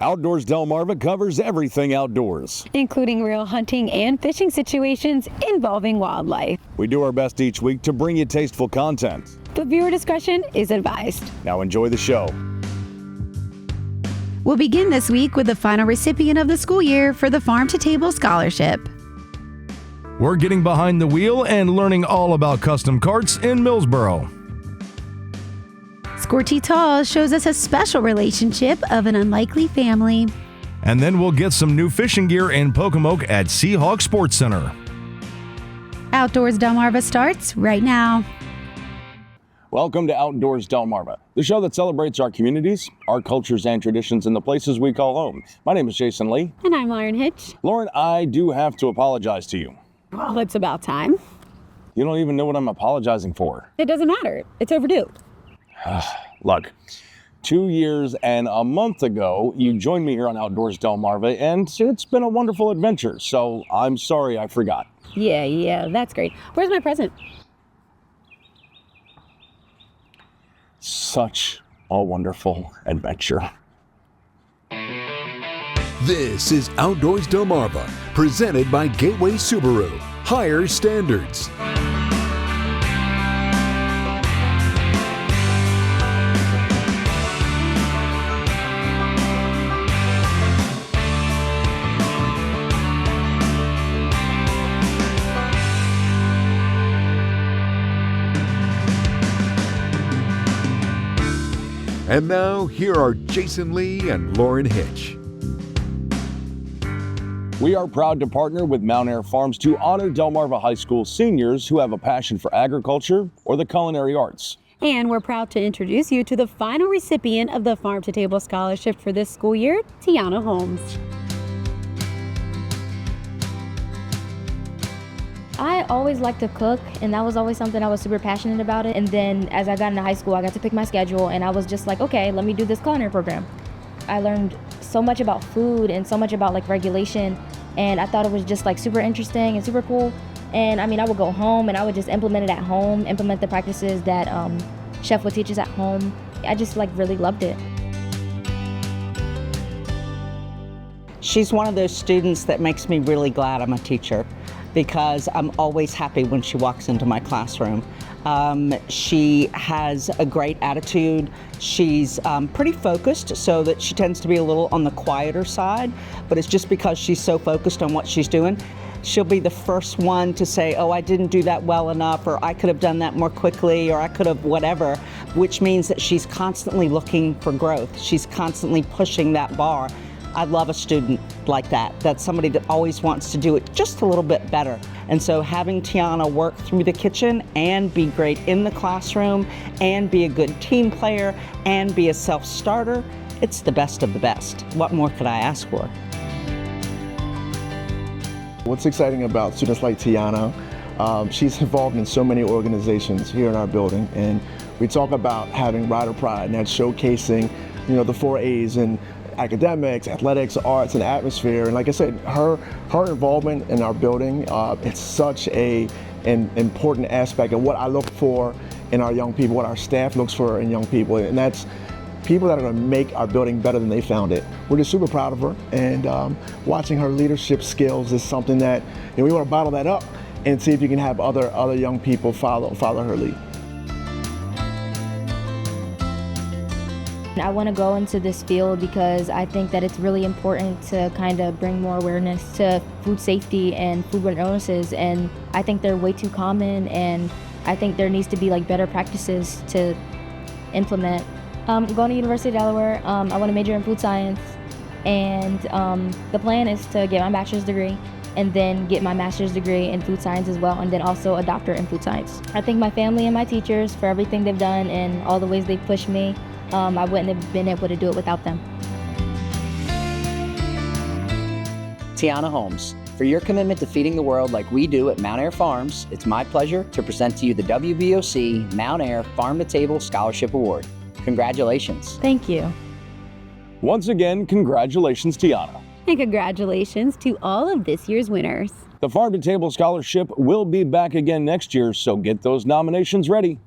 Outdoors Delmarva covers everything outdoors, including real hunting and fishing situations involving wildlife. We do our best each week to bring you tasteful content, but viewer discretion is advised. Now enjoy the show. We'll begin this week with the final recipient of the school year for the Farm to Table Scholarship. We're getting behind the wheel and learning all about custom carts in Millsboro. Scorty Tall shows us a special relationship of an unlikely family. And then we'll get some new fishing gear in Pocomoke at Seahawk Sports Center. Outdoors Delmarva starts right now. Welcome to Outdoors Delmarva, the show that celebrates our communities, our cultures and traditions in the places we call home. My name is Jason Lee. And I'm Lauren Hitch. Lauren, I do have to apologize to you. Well, it's about time. You don't even know what I'm apologizing for. It doesn't matter. It's overdue. Look, 2 years and a month ago, you joined me here on Outdoors Delmarva, and it's been a wonderful adventure, so I'm sorry I forgot. Yeah, that's great. Where's my present? Such a wonderful adventure. This is Outdoors Delmarva, presented by Gateway Subaru. Higher standards. And now, here are Jason Lee and Lauren Hitch. We are proud to partner with Mount Air Farms to honor Delmarva High School seniors who have a passion for agriculture or the culinary arts. And we're proud to introduce you to the final recipient of the Farm to Table Scholarship for this school year, Tiana Holmes. I always liked to cook, and that was always something I was super passionate about it. And then as I got into high school, I got to pick my schedule, and I was just like, okay, let me do this culinary program. I learned so much about food and so much about like regulation, and I thought it was just like super interesting and super cool. And I mean, I would go home and I would just implement it at home, implement the practices that chef would teach us at home. I just like really loved it. She's one of those students that makes me really glad I'm a teacher, because I'm always happy when she walks into my classroom. She has a great attitude. She's pretty focused, so that she tends to be a little on the quieter side, but it's just because she's so focused on what she's doing. She'll be the first one to say, oh, I didn't do that well enough, or I could have done that more quickly, or I could have whatever, which means that she's constantly looking for growth. She's constantly pushing that bar. I love a student like that. That's somebody that always wants to do it just a little bit better. And so having Tiana work through the kitchen and be great in the classroom and be a good team player and be a self-starter, it's the best of the best. What more could I ask for? What's exciting about students like Tiana, she's involved in so many organizations here in our building, and we talk about having rider pride, and that's showcasing, the 4 A's and academics, athletics, arts, and atmosphere. And like I said, her involvement in our building, it's such an important aspect of what I look for in our young people, what our staff looks for in young people, and that's people that are going to make our building better than they found it. We're just super proud of her, and watching her leadership skills is something that we want to bottle that up and see if you can have other young people follow her lead. I want to go into this field because I think that it's really important to kind of bring more awareness to food safety and foodborne illnesses, and I think they're way too common, and I think there needs to be like better practices to implement. I'm going to University of Delaware. I want to major in food science, and the plan is to get my bachelor's degree and then get my master's degree in food science as well, and then also a doctorate in food science. I thank my family and my teachers for everything they've done and all the ways they've pushed me. I wouldn't have been able to do it without them. Tiana Holmes, for your commitment to feeding the world like we do at Mount Air Farms, it's my pleasure to present to you the WBOC Mount Air Farm to Table Scholarship Award. Congratulations. Thank you. Once again, congratulations, Tiana. And congratulations to all of this year's winners. The Farm to Table Scholarship will be back again next year, so get those nominations ready.